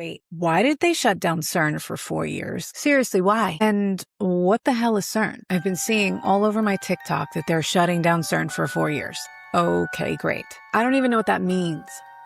Wait, why did they shut down CERN for 4 years? Seriously, why? And what the hell is CERN? I've been seeing all over my TikTok that they're shutting down CERN for 4 years. Okay, great. I don't even know what that means.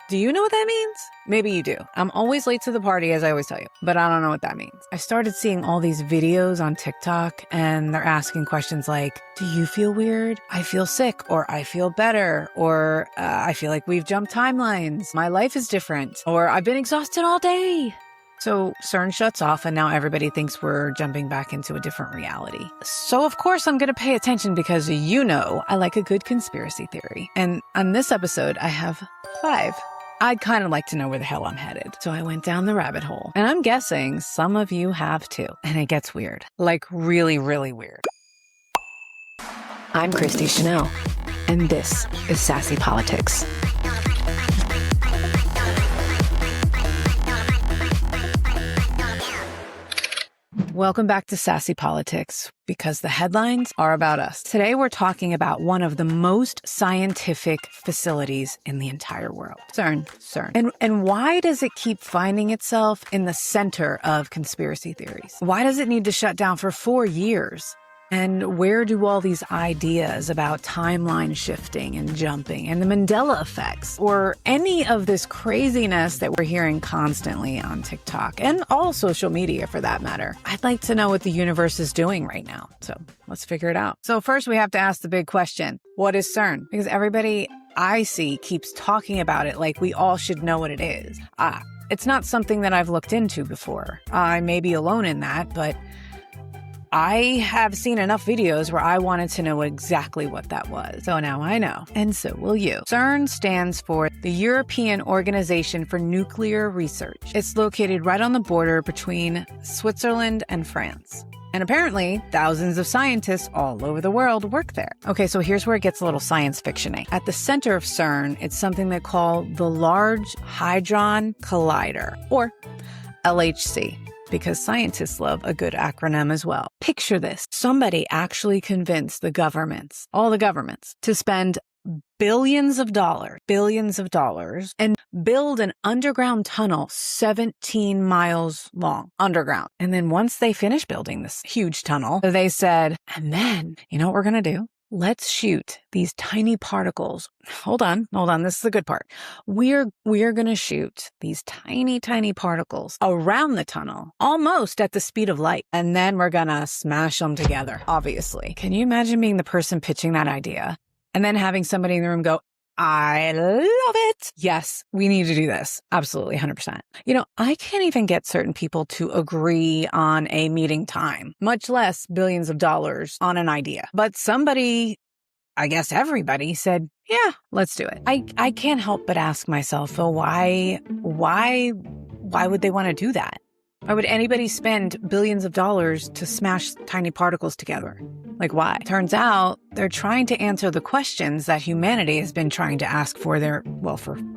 Do you know what that means? Maybe you do. I'm always late to the party, as I always tell you, but I don't know what that means. I started seeing all these videos on TikTok, and they're asking questions like, do you feel weird? I feel sick, or I feel better, or I feel like we've jumped timelines. My life is different, or I've been exhausted all day. So CERN shuts off, and now everybody thinks we're jumping back into a different reality. So of course I'm going to pay attention because you know I like a good conspiracy theory. And on this episode, I have 5. I'd kind of like to know where the hell I'm headed. So I went down the rabbit hole. And I'm guessing some of you have too. And it gets weird. Like really, really weird. I'm Chanelle, and this is Sassy Politics. Welcome back to Sassy Politics, because the headlines are about us. Today, we're talking about one of the most scientific facilities in the entire world, CERN. And why does it keep finding itself in the center of conspiracy theories? Why does it need to shut down for 4 years? And where do all these ideas about timeline shifting and jumping and the Mandela effects or any of this craziness that we're hearing constantly on TikTok and all social media for that matter? I'd like to know what the universe is doing right now. So let's figure it out. So first we have to ask the big question. What is CERN? Because everybody I see keeps talking about it like we all should know what it is. It's not something that I've looked into before. I may be alone in that, but I have seen enough videos where I wanted to know exactly what that was. So now I know, and so will you. CERN stands for the European Organization for Nuclear Research. It's located right on the border between Switzerland and France. And apparently, thousands of scientists all over the world work there. Okay, so here's where it gets a little science fiction-y. At the center of CERN, it's something they call the Large Hadron Collider, or LHC. Because scientists love a good acronym as well. Picture this. Somebody actually convinced the governments, all the governments, to spend billions of dollars, and build an underground tunnel 17 miles long, underground. And then once they finished building this huge tunnel, they said, and then, you know what we're going to do? Let's shoot these tiny particles. Hold on. This is the good part. We're going to shoot these tiny particles around the tunnel, almost at the speed of light. And then we're going to smash them together, obviously. Can you imagine being the person pitching that idea and then having somebody in the room go, I love it. Yes, we need to do this. Absolutely, 100%. You know, I can't even get certain people to agree on a meeting time, much less billions of dollars on an idea. But somebody, I guess everybody, said, yeah, let's do it. I can't help but ask myself, well, why would they want to do that? Why would anybody spend billions of dollars to smash tiny particles together? Like, why? Turns out they're trying to answer the questions that humanity has been trying to ask for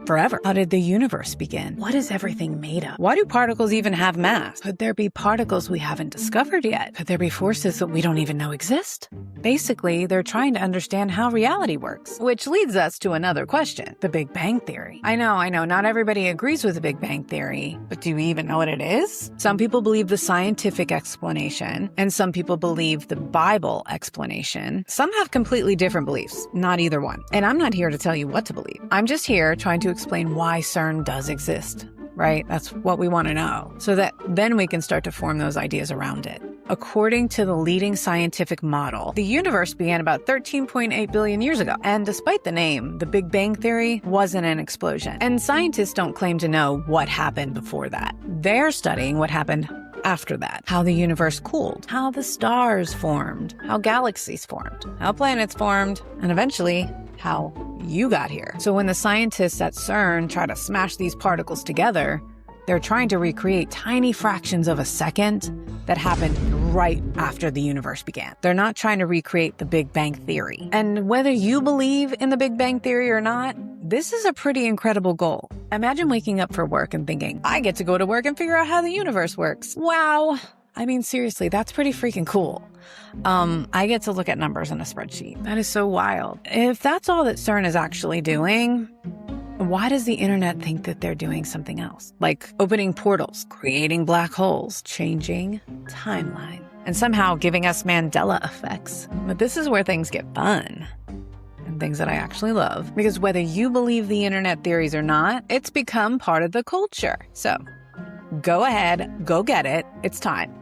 forever. How did the universe begin? What is everything made of? Why do particles even have mass? Could there be particles we haven't discovered yet? Could there be forces that we don't even know exist? Basically, they're trying to understand how reality works, which leads us to another question, the Big Bang Theory. I know, not everybody agrees with the Big Bang Theory, but do we even know what it is? Some people believe the scientific explanation, and some people believe the Bible explanation. Some have completely different beliefs, not either one. And I'm not here to tell you what to believe. I'm just here trying to explain why CERN does exist, right? That's what we want to know, so that then we can start to form those ideas around it. According to the leading scientific model, the universe began about 13.8 billion years ago. And despite the name, the Big Bang Theory wasn't an explosion. And scientists don't claim to know what happened before that. They're studying what happened after that, how the universe cooled, how the stars formed, how galaxies formed, how planets formed, and eventually how you got here. So when the scientists at CERN try to smash these particles together, they're trying to recreate tiny fractions of a second that happened right after the universe began. They're not trying to recreate the Big Bang Theory. And whether you believe in the Big Bang Theory or not, this is a pretty incredible goal. Imagine waking up for work and thinking, I get to go to work and figure out how the universe works. Wow. I mean, seriously, that's pretty freaking cool. I get to look at numbers in a spreadsheet. That is so wild. If that's all that CERN is actually doing, why does the internet think that they're doing something else? Like opening portals, creating black holes, changing timeline, and somehow giving us Mandela effects. But this is where things get fun. And things that I actually love. Because whether you believe the internet theories or not, it's become part of the culture. So go ahead, go get it. It's time.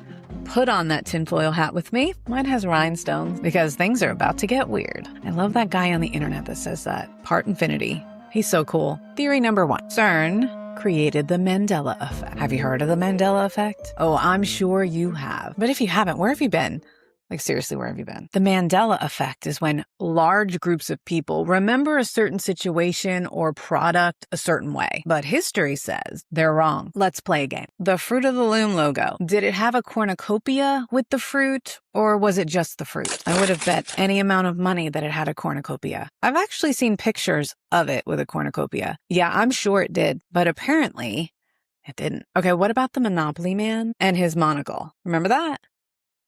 Put on that tinfoil hat with me. Mine has rhinestones because things are about to get weird. I love that guy on the internet that says that. Part infinity. He's so cool. Theory number 1. CERN created the Mandela Effect. Have you heard of the Mandela Effect? Oh, I'm sure you have. But if you haven't, where have you been? Like, seriously, where have you been? The Mandela Effect is when large groups of people remember a certain situation or product a certain way. But history says they're wrong. Let's play a game. The Fruit of the Loom logo. Did it have a cornucopia with the fruit, or was it just the fruit? I would have bet any amount of money that it had a cornucopia. I've actually seen pictures of it with a cornucopia. Yeah, I'm sure it did, but apparently it didn't. Okay, what about the Monopoly Man and his monocle? Remember that?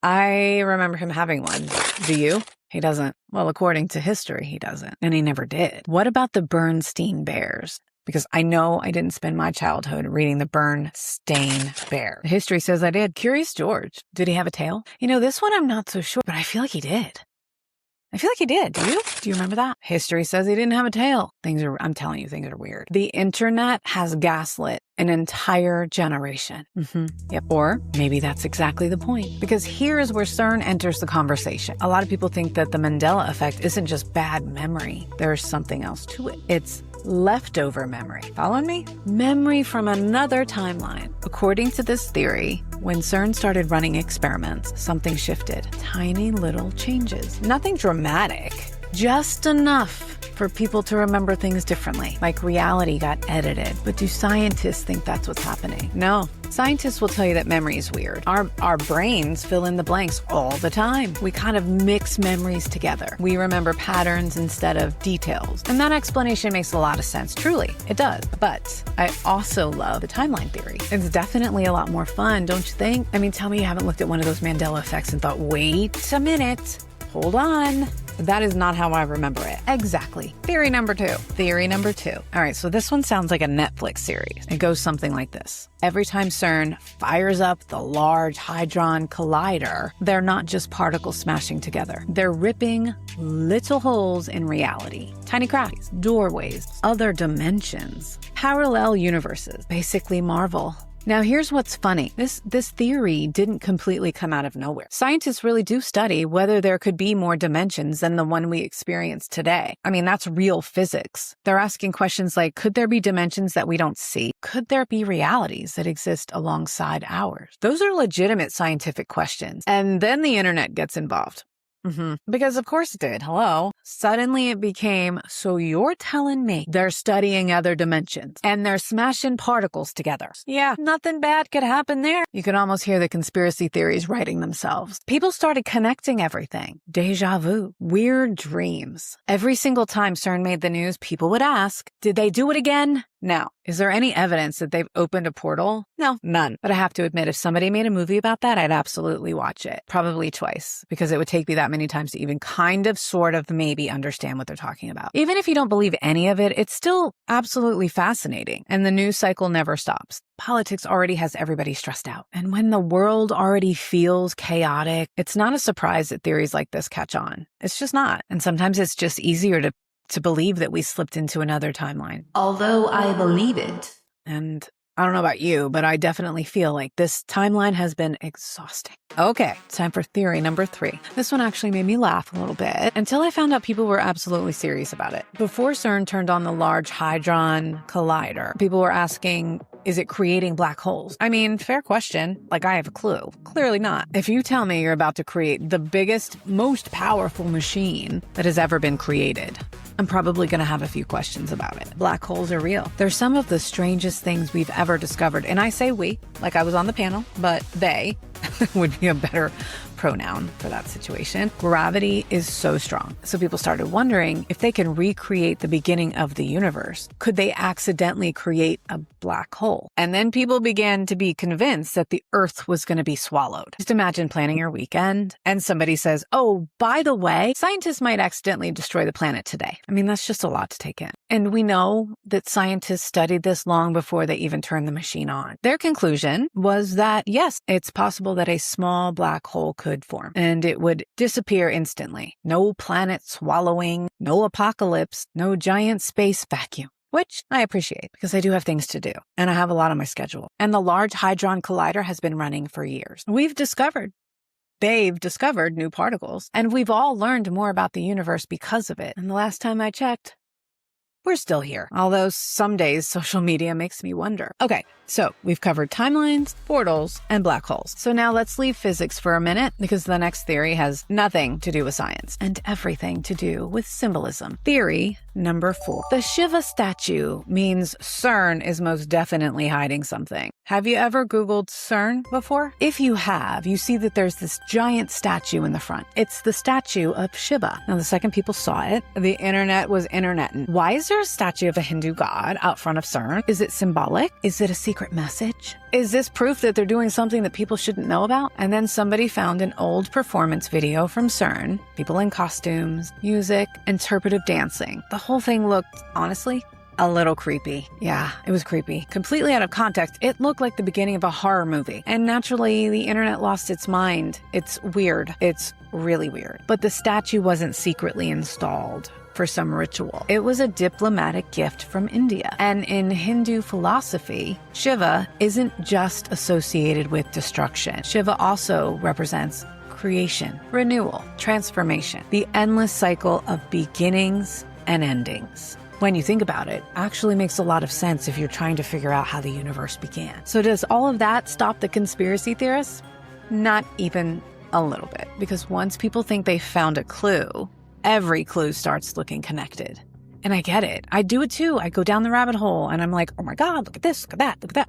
I remember him having one. Do you? He doesn't. Well, according to history, he doesn't. And he never did. What about the Bernstein Bears? Because I know I didn't spend my childhood reading the Bernstein Bear. History says I did. Curious George. Did he have a tail? You know, this one I'm not so sure, but I feel like he did. Do you? Do you remember that? History says he didn't have a tail. I'm telling you, things are weird. The internet has gaslit an entire generation. Yep. Or maybe that's exactly the point. Because here's where CERN enters the conversation. A lot of people think that the Mandela effect isn't just bad memory. There's something else to it. It's leftover memory. Following me? Memory from another timeline. According to this theory, when CERN started running experiments, something shifted. Tiny little changes. Nothing dramatic. Just enough for people to remember things differently. Like reality got edited. But do scientists think that's what's happening? No. Scientists will tell you that memory is weird. Our brains fill in the blanks all the time. We kind of mix memories together. We remember patterns instead of details. And that explanation makes a lot of sense. Truly, it does. But I also love the timeline theory. It's definitely a lot more fun, don't you think? I mean, tell me you haven't looked at one of those Mandela effects and thought, wait a minute. Hold on. That is not how I remember it. Exactly. Theory number 2. All right, so this one sounds like a Netflix series. It goes something like this. Every time CERN fires up the Large Hadron Collider, they're not just particles smashing together. They're ripping little holes in reality. Tiny cracks, doorways, other dimensions, parallel universes, basically Marvel. Now, here's what's funny. This theory didn't completely come out of nowhere. Scientists really do study whether there could be more dimensions than the one we experience today. I mean, that's real physics. They're asking questions like, could there be dimensions that we don't see? Could there be realities that exist alongside ours? Those are legitimate scientific questions. And then the internet gets involved. Because of course it did. Hello. Suddenly it became, so you're telling me they're studying other dimensions and they're smashing particles together. Yeah, nothing bad could happen there. You could almost hear the conspiracy theories writing themselves. People started connecting everything. Deja vu. Weird dreams. Every single time CERN made the news, people would ask, did they do it again? Now, is there any evidence that they've opened a portal? No, none. But I have to admit, if somebody made a movie about that, I'd absolutely watch it. Probably twice, because it would take me that many times to even kind of, sort of, maybe understand what they're talking about. Even if you don't believe any of it, it's still absolutely fascinating. And the news cycle never stops. Politics already has everybody stressed out. And when the world already feels chaotic, it's not a surprise that theories like this catch on. It's just not. And sometimes it's just easier to believe that we slipped into another timeline. Although I believe it. And I don't know about you, but I definitely feel like this timeline has been exhausting. Okay, time for theory number 3. This one actually made me laugh a little bit until I found out people were absolutely serious about it. Before CERN turned on the Large Hadron Collider, people were asking, is it creating black holes? I mean, fair question. Like, I have a clue. Clearly not. If you tell me you're about to create the biggest, most powerful machine that has ever been created, I'm probably going to have a few questions about it. Black holes are real. They're some of the strangest things we've ever discovered. And I say we, like I was on the panel, but they would be a better pronoun for that situation. Gravity is so strong. So people started wondering if they can recreate the beginning of the universe. Could they accidentally create a black hole? And then people began to be convinced that the Earth was going to be swallowed. Just imagine planning your weekend and somebody says, oh, by the way, scientists might accidentally destroy the planet today. I mean, that's just a lot to take in. And we know that scientists studied this long before they even turned the machine on. Their conclusion was that, yes, it's possible that a small black hole could form and it would disappear instantly. No planet swallowing, no apocalypse, no giant space vacuum. Which I appreciate because I do have things to do and I have a lot on my schedule. And the Large Hadron Collider has been running for years. They've discovered new particles and we've all learned more about the universe because of it. And the last time I checked, we're still here. Although some days social media makes me wonder. Okay, so we've covered timelines, portals, and black holes. So now let's leave physics for a minute because the next theory has nothing to do with science and everything to do with symbolism. Theory number 4. The Shiva statue means CERN is most definitely hiding something. Have you ever Googled CERN before? If you have, you see that there's this giant statue in the front. It's the statue of Shiva. Now, the second people saw it, the internet was interneting. Why is there a statue of a Hindu god out front of CERN? Is it symbolic? Is it a secret message? Is this proof that they're doing something that people shouldn't know about? And then somebody found an old performance video from CERN, people in costumes, music, interpretive dancing. The whole thing looked, honestly, a little creepy. Yeah, it was creepy. Completely out of context, it looked like the beginning of a horror movie. And naturally, the internet lost its mind. It's weird. It's really weird. But the statue wasn't secretly installed for some ritual. It was a diplomatic gift from India. And in Hindu philosophy, Shiva isn't just associated with destruction. Shiva also represents creation, renewal, transformation, the endless cycle of beginnings and endings. When you think about it, actually makes a lot of sense if you're trying to figure out how the universe began. So does all of that stop the conspiracy theorists? Not even a little bit. Because once people think they found a clue, every clue starts looking connected. And I get it. I do it too. I go down the rabbit hole and I'm like, oh my God, look at this, look at that, look at that.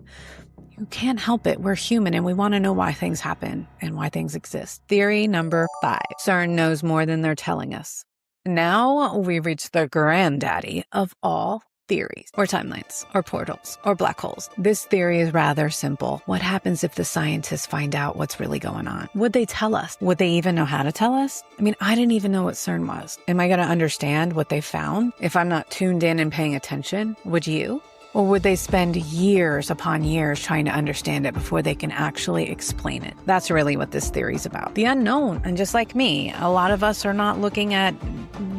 You can't help it. We're human and we want to know why things happen and why things exist. Theory number 5. CERN knows more than they're telling us. Now we reach the granddaddy of all theories, or timelines, or portals, or black holes. This theory is rather simple. What happens if the scientists find out what's really going on? Would they tell us? Would they even know how to tell us? I mean, I didn't even know what CERN was. Am I going to understand what they found if I'm not tuned in and paying attention? Would you? Or would they spend years upon years trying to understand it before they can actually explain it? That's really what this theory's about. The unknown. And just like me, a lot of us are not looking at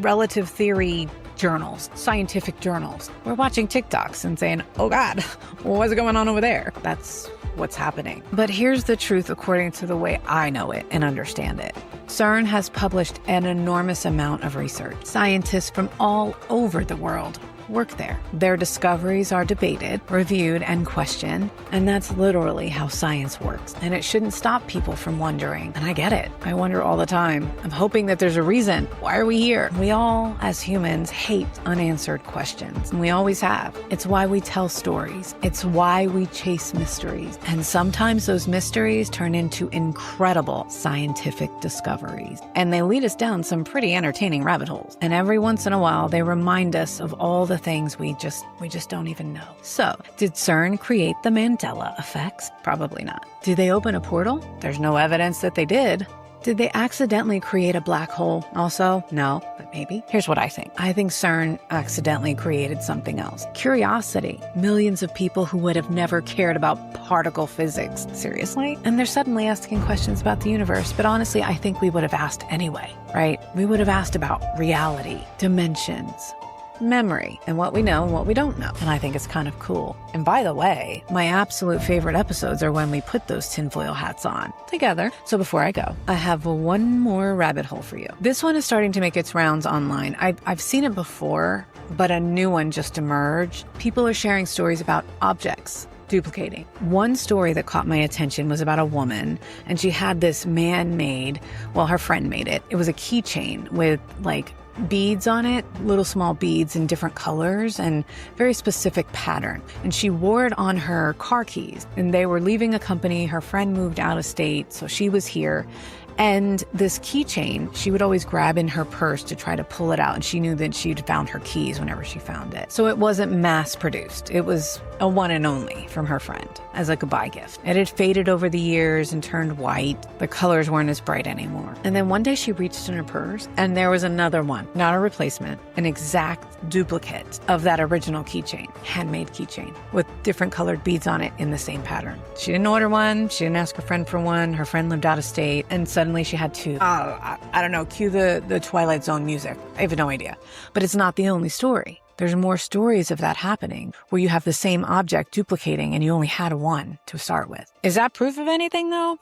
relative theory journals, scientific journals. We're watching TikToks and saying, oh God, what's going on over there? That's what's happening. But here's the truth according to the way I know it and understand it. CERN has published an enormous amount of research. Scientists from all over the world work there. Their discoveries are debated, reviewed, and questioned, and that's literally how science works. And it shouldn't stop people from wondering. And I get it. I wonder all the time. I'm hoping that there's a reason. Why are we here? We all, as humans, hate unanswered questions, and we always have. It's why we tell stories. It's why we chase mysteries. And sometimes those mysteries turn into incredible scientific discoveries. And they lead us down some pretty entertaining rabbit holes. And every once in a while, they remind us of all the things we just don't even know. So, did CERN create the Mandela Effect? Probably not. Did they open a portal? There's no evidence that they did. Did they accidentally create a black hole? Also, no, but maybe. Here's what I think. I think CERN accidentally created something else. Curiosity. Millions of people who would have never cared about particle physics. Seriously? And they're suddenly asking questions about the universe. But honestly, I think we would have asked anyway, right? We would have asked about reality, dimensions, memory, and what we know and what we don't know. And I think it's kind of cool. And by the way, my absolute favorite episodes are when we put those tinfoil hats on together. So before I go, I have one more rabbit hole for you. This one is starting to make its rounds online. I've seen it before, but a new one just emerged. People are sharing stories about objects duplicating. One story that caught my attention was about a woman, and she had this man-made, well, her friend made it. It was a keychain with like beads on it, little small beads in different colors and very specific pattern. And she wore it on her car keys. And they were leaving a company. Her friend moved out of state, so she was here. And this keychain, she would always grab in her purse to try to pull it out. And she knew that she'd found her keys whenever she found it. So it wasn't mass produced. It was a one and only from her friend as a goodbye gift. It had faded over the years and turned white. The colors weren't as bright anymore. And then one day she reached in her purse and there was another one, not a replacement, an exact duplicate of that original keychain, handmade keychain with different colored beads on it in the same pattern. She didn't order one. She didn't ask her friend for one. Her friend lived out of state and suddenly she had two. I don't know, cue the Twilight Zone music. I have no idea. But it's not the only story. There's more stories of that happening where you have the same object duplicating and you only had one to start with. Is that proof of anything though?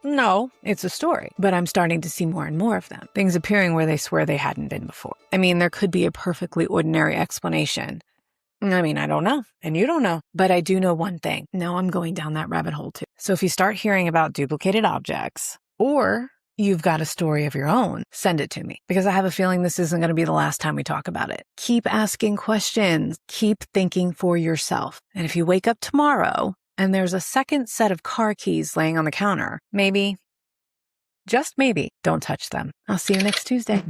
No, it's a story, but I'm starting to see more and more of them. Things appearing where they swear they hadn't been before. I mean, there could be a perfectly ordinary explanation. I mean, I don't know, and you don't know, but I do know one thing. Now I'm going down that rabbit hole too. So if you start hearing about duplicated objects, or you've got a story of your own, send it to me, because I have a feeling this isn't going to be the last time we talk about it. Keep asking questions. Keep thinking for yourself. And if you wake up tomorrow and there's a second set of car keys laying on the counter, maybe, just maybe, don't touch them. I'll see you next Tuesday.